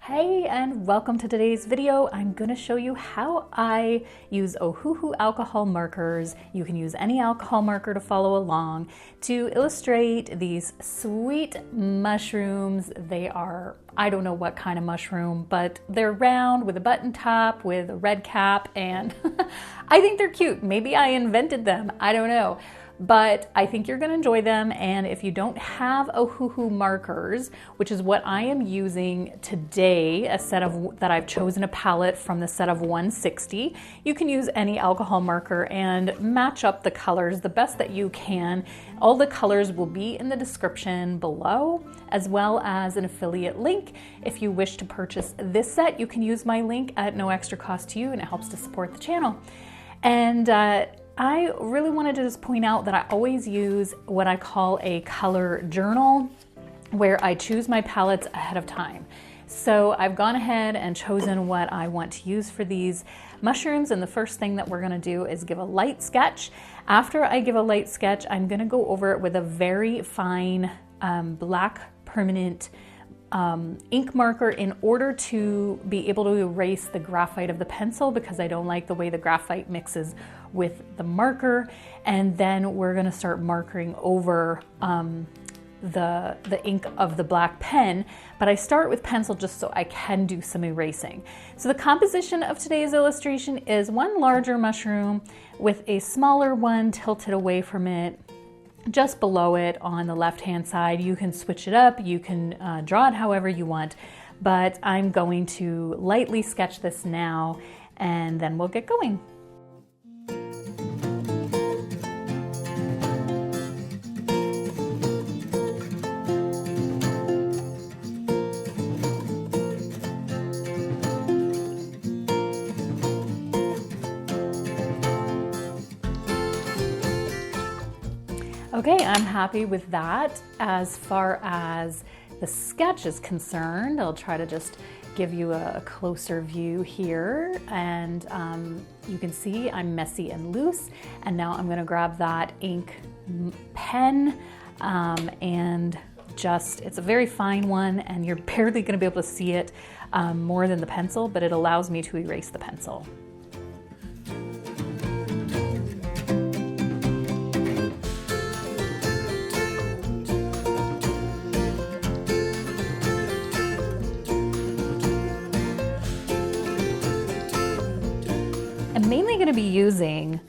Hey, and welcome to today's video. I'm going to show you how I use Ohuhu alcohol markers. You can use any alcohol marker to follow along to illustrate these sweet mushrooms. They are, I don't know what kind of mushroom, but they're round with a button top with a red cap, and I think they're cute. Maybe I invented them, I don't know. But I think you're going to enjoy them. And if you don't have Ohuhu markers, which is what I am using today, a set of that I've chosen a palette from the set of 160, you can use any alcohol marker and match up the colors the best that you can. All the colors will be in the description below, as well as an affiliate link. If you wish to purchase this set, you can use my link at no extra cost to you, and it helps to support the channel. And I really wanted to just point out that I always use what I call a color journal, where I choose my palettes ahead of time. So I've gone ahead and chosen what I want to use for these mushrooms, and the first thing that we're gonna do is give a light sketch. After I give a light sketch, I'm gonna go over it with a very fine black permanent ink marker in order to be able to erase the graphite of the pencil, because I don't like the way the graphite mixes with the marker. And then we're going to start markering over the ink of the black pen, but I start with pencil just so I can do some erasing. So the composition of today's illustration is one larger mushroom with a smaller one tilted away from it, just below it on the left-hand side. You can switch it up, you can draw it however you want, but I'm going to lightly sketch this now, and then we'll get going. Okay, I'm happy with that. As far as the sketch is concerned, I'll try to just give you a closer view here, and you can see I'm messy and loose. And now I'm gonna grab that ink pen and it's a very fine one, and you're barely gonna be able to see it more than the pencil, but it allows me to erase the pencil. I'm mainly going to be using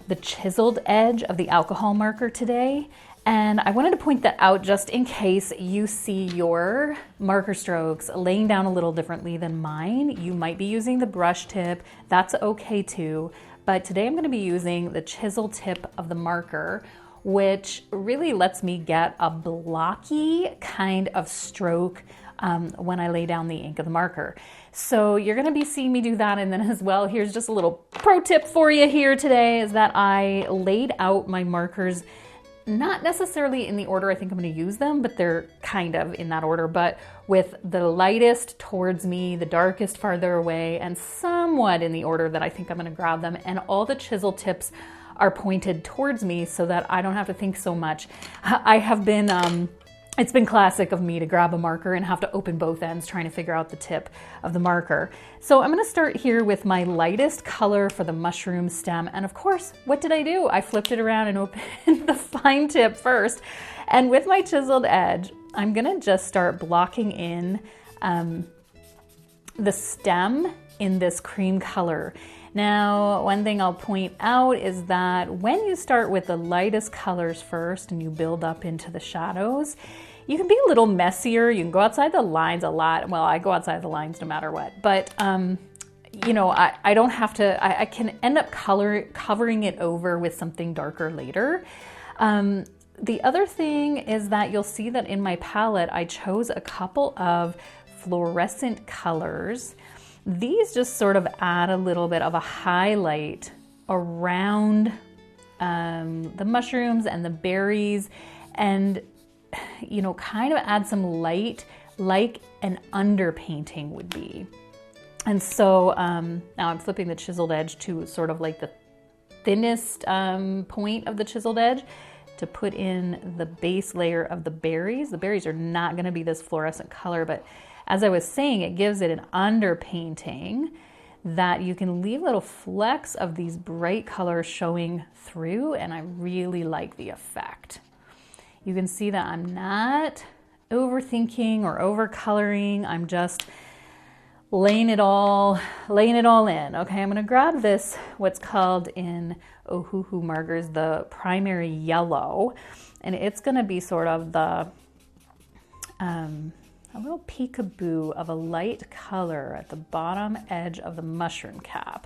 the chiseled edge of the alcohol marker today, and I wanted to point that out just in case you see your marker strokes laying down a little differently than mine. You might be using the brush tip, that's okay too, but today I'm going to be using the chisel tip of the marker, which really lets me get a blocky kind of stroke when I lay down the ink of the marker. So you're gonna be seeing me do that, and then as well, here's just a little pro tip for you here today, is that I laid out my markers not necessarily in the order I think I'm gonna use them, but they're kind of in that order, but with the lightest towards me, the darkest farther away, and somewhat in the order that I think I'm gonna grab them, and all the chisel tips are pointed towards me so that I don't have to think so much. I have been, it's been classic of me to grab a marker and have to open both ends trying to figure out the tip of the marker. So I'm gonna start here with my lightest color for the mushroom stem. And of course, what did I do? I flipped it around and opened the fine tip first. And with my chiseled edge, I'm gonna just start blocking in the stem in this cream color. Now, one thing I'll point out is that when you start with the lightest colors first and you build up into the shadows, you can be a little messier. You can go outside the lines a lot. Well, I go outside the lines no matter what, but you know, I don't have to, I can end up covering it over with something darker later. The other thing is that you'll see that in my palette, I chose a couple of fluorescent colors. These just sort of add a little bit of a highlight around the mushrooms and the berries, and you know, kind of add some light like an underpainting would be. And so now I'm flipping the chiseled edge to sort of like the thinnest point of the chiseled edge to put in the base layer of the berries. The berries are not going to be this fluorescent color, but as I was saying, it gives it an underpainting that you can leave little flecks of these bright colors showing through, and I really like the effect. You can see that I'm not overthinking or overcoloring. I'm just laying it all in. Okay, I'm gonna grab this, what's called in Ohuhu markers, the primary yellow, and it's gonna be sort of the, a little peekaboo of a light color at the bottom edge of the mushroom cap.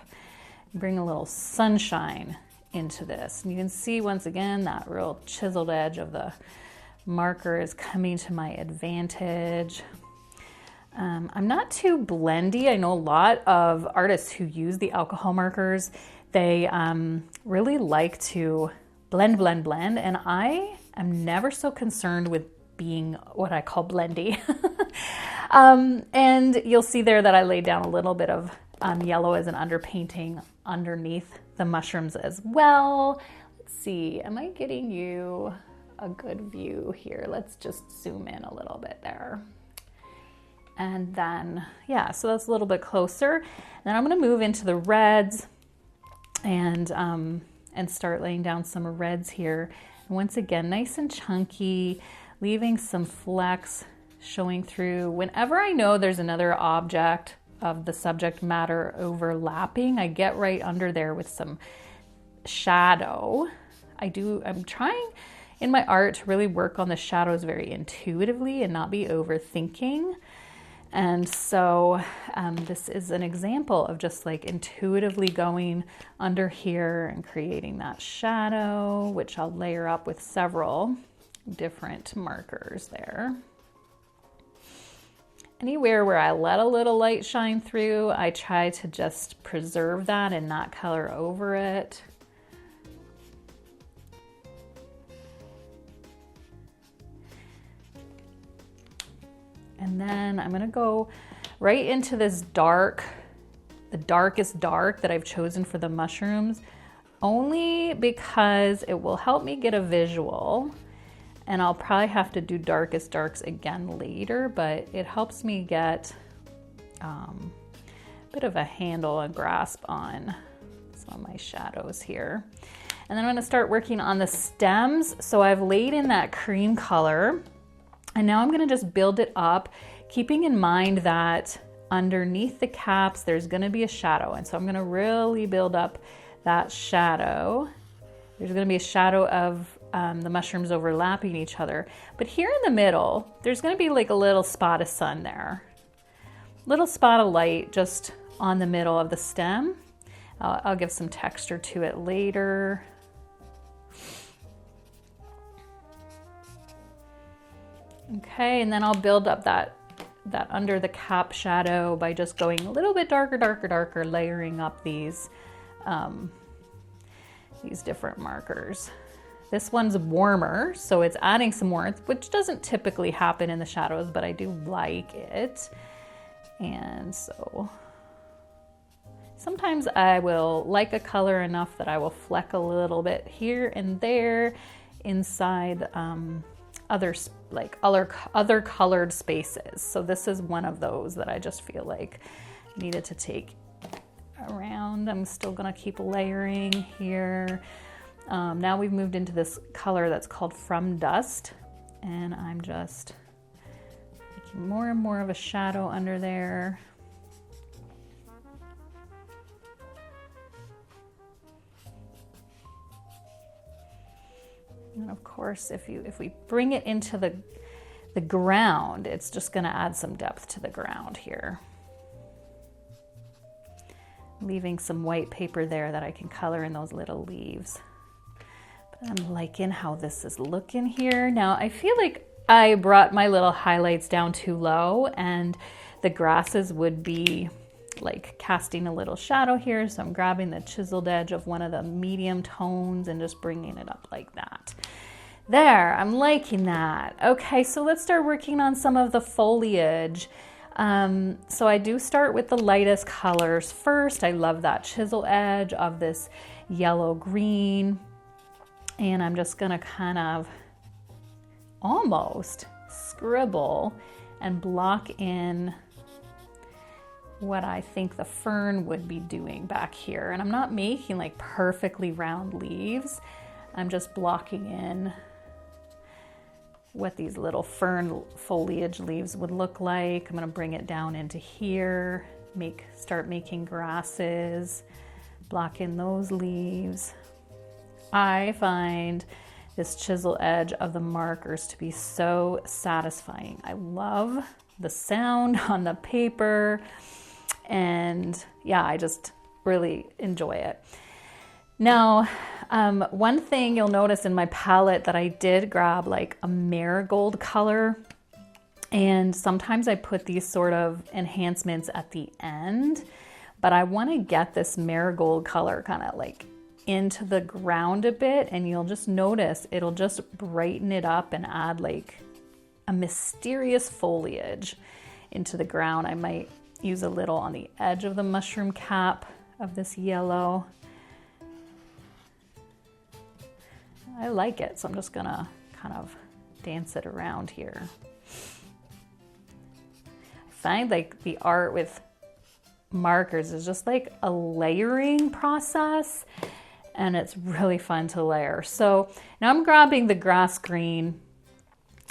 Bring a little sunshine into this. And you can see once again that real chiseled edge of the marker is coming to my advantage. I'm not too blendy. I know a lot of artists who use the alcohol markers, they really like to blend, and I am never so concerned with being what I call blendy. And you'll see there that I laid down a little bit of yellow as an underpainting underneath the mushrooms as well. Let's see, am I getting you a good view here? Let's just zoom in a little bit there. And then, yeah, so that's a little bit closer. Then I'm gonna move into the reds and start laying down some reds here. And once again, nice and chunky, leaving some flecks showing through. Whenever I know there's another object of the subject matter overlapping, I get right under there with some shadow. I'm trying in my art to really work on the shadows very intuitively and not be overthinking. And so this is an example of just like intuitively going under here and creating that shadow, which I'll layer up with several different markers there. Anywhere where I let a little light shine through, I try to just preserve that and not color over it. And then I'm gonna go right into this dark, the darkest dark that I've chosen for the mushrooms, only because it will help me get a visual. And I'll probably have to do darkest darks again later, but it helps me get a bit of a handle and grasp on some of my shadows here. And then I'm gonna start working on the stems. So I've laid in that cream color, and now I'm gonna just build it up, keeping in mind that underneath the caps, there's gonna be a shadow. And so I'm gonna really build up that shadow. There's gonna be a shadow of the mushrooms overlapping each other. But here in the middle, there's gonna be like a little spot of sun there. Little spot of light just on the middle of the stem. I'll give some texture to it later. Okay, and then I'll build up that under the cap shadow by just going a little bit darker, layering up these different markers. This one's warmer, so it's adding some warmth, which doesn't typically happen in the shadows, but I do like it. And so sometimes I will like a color enough that I will fleck a little bit here and there inside other colored spaces. So this is one of those that I just feel like needed to take around. I'm still gonna keep layering here. Now we've moved into this color that's called From Dust, and I'm just making more and more of a shadow under there. And of course, if we bring it into the ground, it's just gonna add some depth to the ground here. Leaving some white paper there that I can color in those little leaves. But I'm liking how this is looking here. Now I feel like I brought my little highlights down too low, and the grasses would be like casting a little shadow here. So I'm grabbing the chiseled edge of one of the medium tones and just bringing it up like that. There, I'm liking that. Okay, so let's start working on some of the foliage. So I do start with the lightest colors first. I love that chisel edge of this yellow green. And I'm just gonna kind of almost scribble and block in what I think the fern would be doing back here. And I'm not making like perfectly round leaves. I'm just blocking in what these little fern foliage leaves would look like. I'm gonna bring it down into here, start making grasses, block in those leaves. I find this chisel edge of the markers to be so satisfying. I love the sound on the paper, and yeah, I just really enjoy it. Now, one thing you'll notice in my palette that I did grab like a marigold color, and sometimes I put these sort of enhancements at the end, but I want to get this marigold color kind of like into the ground a bit, and you'll just notice it'll just brighten it up and add like a mysterious foliage into the ground. I might use a little on the edge of the mushroom cap of this yellow. I like it, so I'm just gonna kind of dance it around here. I find like the art with markers is just like a layering process, and it's really fun to layer. So now I'm grabbing the grass green.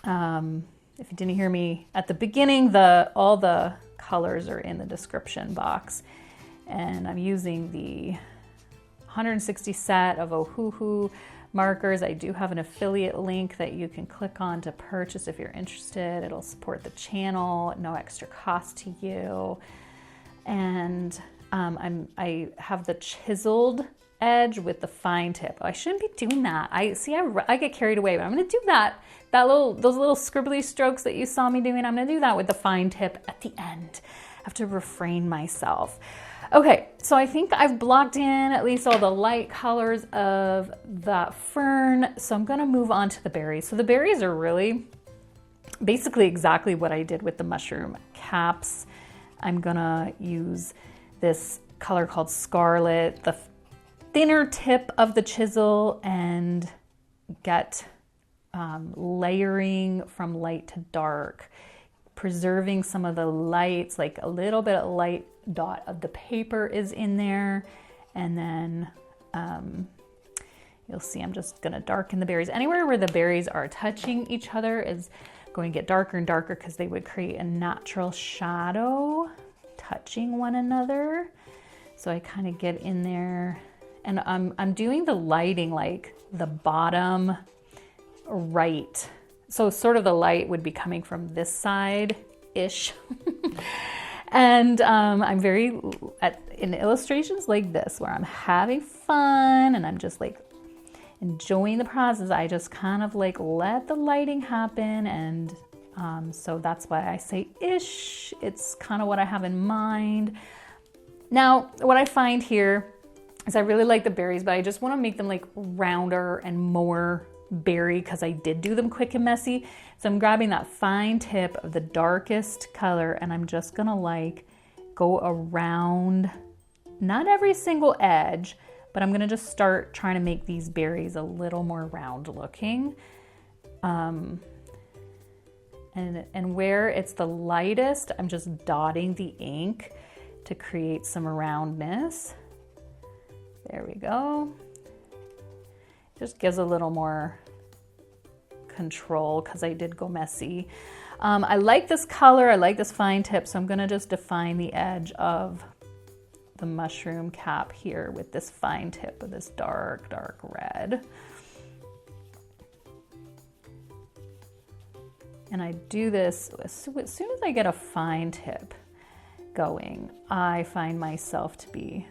If you didn't hear me at the beginning, all the colors are in the description box, and I'm using the 160 set of Ohuhu markers. I do have an affiliate link that you can click on to purchase if you're interested. It'll support the channel, no extra cost to you. And I have the chiseled edge with the fine tip. I shouldn't be doing that. I get carried away, but I'm gonna do those little scribbly strokes that you saw me doing. I'm gonna do that with the fine tip at the end. I have to refrain myself. Okay, so I think I've blocked in at least all the light colors of that fern. So I'm gonna move on to the berries. So the berries are really basically exactly what I did with the mushroom caps. I'm gonna use this color called Scarlet, the thinner tip of the chisel, and get layering from light to dark, preserving some of the lights, like a little bit of light dot of the paper is in there. And then you'll see I'm just gonna darken the berries. Anywhere where the berries are touching each other is going to get darker and darker because they would create a natural shadow touching one another. So I kind of get in there, and I'm doing the lighting like the bottom right. So sort of the light would be coming from this side-ish. And I'm very, in illustrations like this, where I'm having fun and I'm just like enjoying the process, I just kind of like let the lighting happen. And so that's why I say ish. It's kind of what I have in mind. Now, what I find here is I really like the berries, but I just want to make them like rounder and more berry because I did do them quick and messy. So I'm grabbing that fine tip of the darkest color, and I'm just gonna like go around, not every single edge, but I'm gonna just start trying to make these berries a little more round looking. And where it's the lightest, I'm just dotting the ink to create some roundness. There we go. Just gives a little more control because I did go messy. I like this color, I like this fine tip, so I'm gonna just define the edge of the mushroom cap here with this fine tip of this dark, dark red. And I do this, as soon as I get a fine tip going, I find myself to be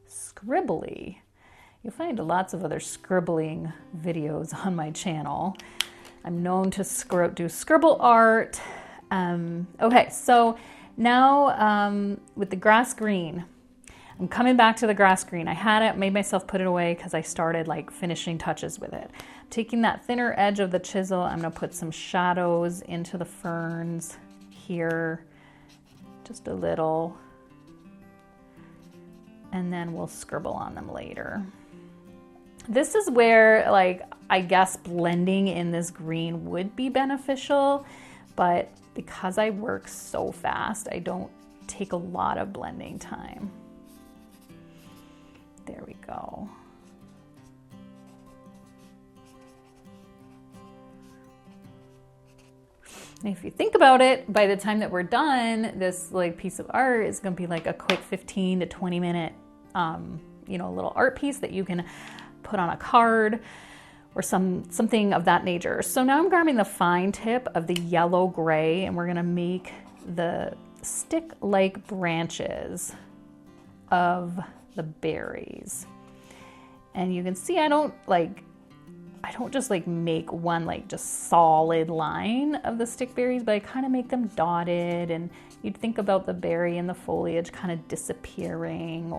scribbly. You'll find lots of other scribbling videos on my channel. I'm known to do scribble art. Okay, so now with the grass green, I'm coming back to the grass green. I had it, made myself put it away because I started like finishing touches with it. Taking that thinner edge of the chisel, I'm gonna put some shadows into the ferns here, just a little, and then we'll scribble on them later. This is where, like, I guess blending in this green would be beneficial, but because I work so fast, I don't take a lot of blending time. There we go. And if you think about it, by the time that we're done, this like piece of art is gonna be like a quick 15 to 20 minute, you know, little art piece that you can put on a card or something of that nature. So now I'm grabbing the fine tip of the yellow gray, and we're gonna make the stick-like branches of the berries. And you can see I don't just like make one like just solid line of the stick berries, but I kind of make them dotted, and you'd think about the berry and the foliage kind of disappearing.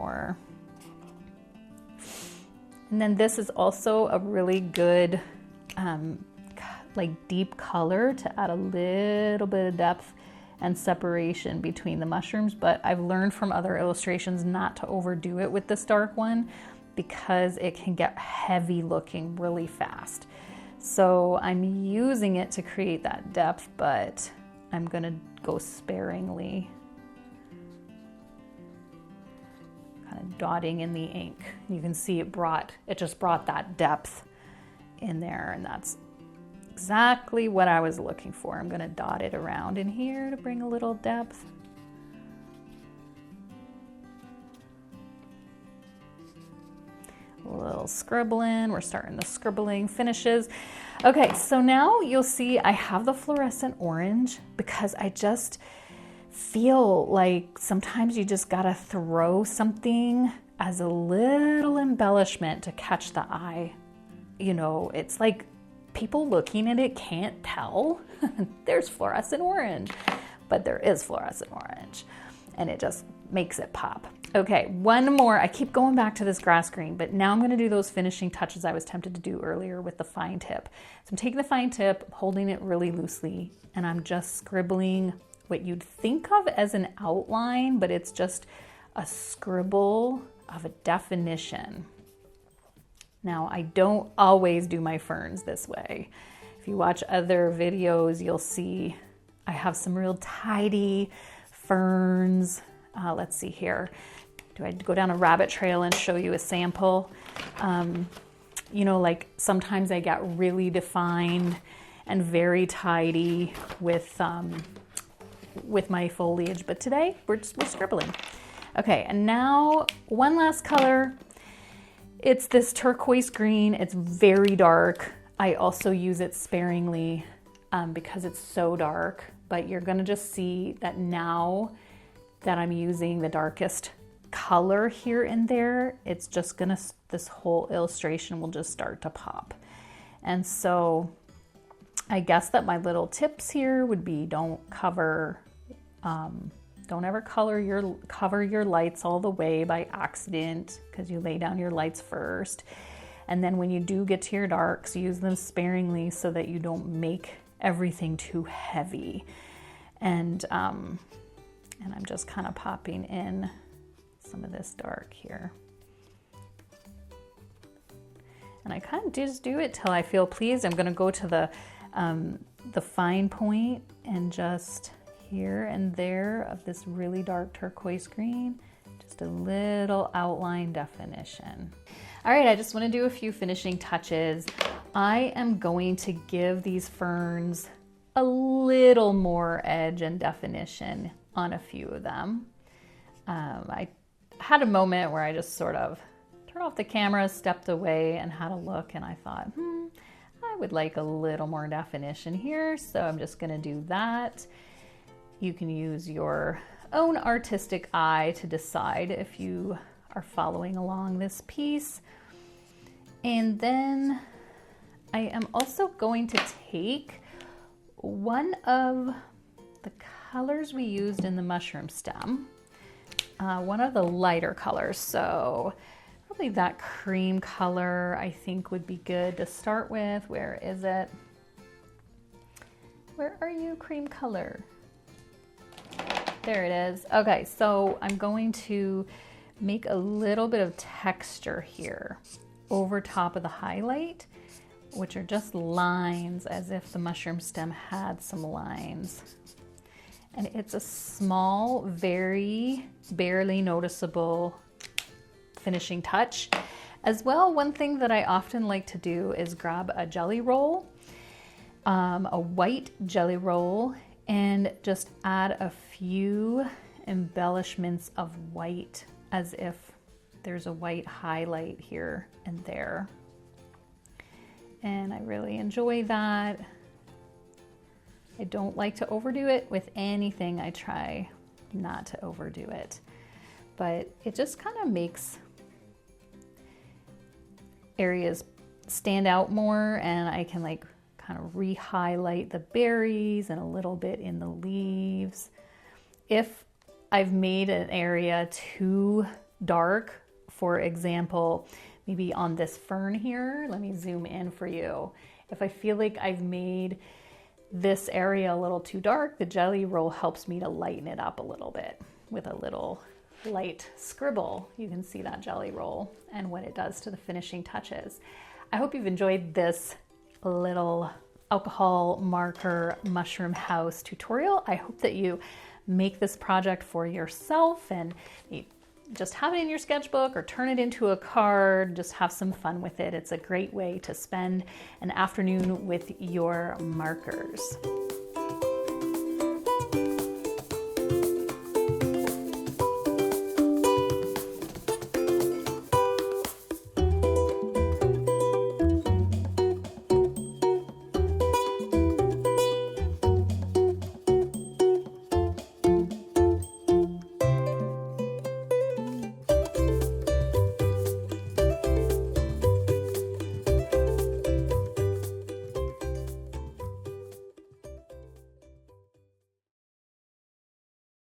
And then this is also a really good like deep color to add a little bit of depth and separation between the mushrooms, but I've learned from other illustrations not to overdo it with this dark one because it can get heavy looking really fast. So I'm using it to create that depth, but I'm gonna go sparingly, kind of dotting in the ink. You can see it just brought that depth in there, and that's exactly what I was looking for. I'm gonna dot it around in here to bring a little depth. A little scribbling. We're starting the scribbling finishes. Okay, so now you'll see I have the fluorescent orange because I just feel like sometimes you just gotta throw something as a little embellishment to catch the eye. You know, it's like people looking at it can't tell there's fluorescent orange, but there is fluorescent orange, and it just makes it pop. Okay, one more. I keep going back to this grass green, but now I'm gonna do those finishing touches I was tempted to do earlier with the fine tip. So I'm taking the fine tip, holding it really loosely, and I'm just scribbling what you'd think of as an outline, but it's just a scribble of a definition. Now, I don't always do my ferns this way. If you watch other videos, you'll see I have some real tidy ferns. Let's see here. Do I go down a rabbit trail and show you a sample? You know, like sometimes I get really defined and very tidy with my foliage, but today we're scribbling. Okay, and now one last color. It's this turquoise green. It's very dark. I also use it sparingly because it's so dark, but you're gonna just see that now that I'm using the darkest color here and there, it's just gonna, this whole illustration will just start to pop. And so I guess that my little tips here would be don't ever cover your lights all the way by accident, because you lay down your lights first. And then when you do get to your darks, use them sparingly so that you don't make everything too heavy. And I'm just kind of popping in some of this dark here. And I kind of just do it till I feel pleased. I'm gonna go to the fine point and just here and there of this really dark turquoise green, just a little outline definition. All right, I just want to do a few finishing touches. I am going to give these ferns a little more edge and definition on a few of them. I had a moment where I just sort of turned off the camera, stepped away, and had a look, and I thought, I would like a little more definition here, so I'm just gonna do that. You can use your own artistic eye to decide if you are following along this piece. And then I am also going to take one of the colors we used in the mushroom stem, one of the lighter colors. So probably that cream color I think would be good to start with. Where is it? Where are you, cream color? There it is. Okay, so I'm going to make a little bit of texture here over top of the highlight, which are just lines, as if the mushroom stem had some lines. And it's a small, very barely noticeable finishing touch. As well, one thing that I often like to do is grab a jelly roll, a white jelly roll, and just add a few embellishments of white, as if there's a white highlight here and there. And I really enjoy that. I don't like to overdo it with anything. I try not to overdo it, but it just kind of makes areas stand out more, and I can like kind of re-highlight the berries and a little bit in the leaves. If I've made an area too dark, for example, maybe on this fern here, let me zoom in for you. If I feel like I've made this area a little too dark, the jelly roll helps me to lighten it up a little bit with a little light scribble. You can see that jelly roll and what it does to the finishing touches. I hope you've enjoyed this little alcohol marker mushroom house tutorial. I hope that you make this project for yourself and you just have it in your sketchbook or turn it into a card. Just have some fun with it. It's a great way to spend an afternoon with your markers.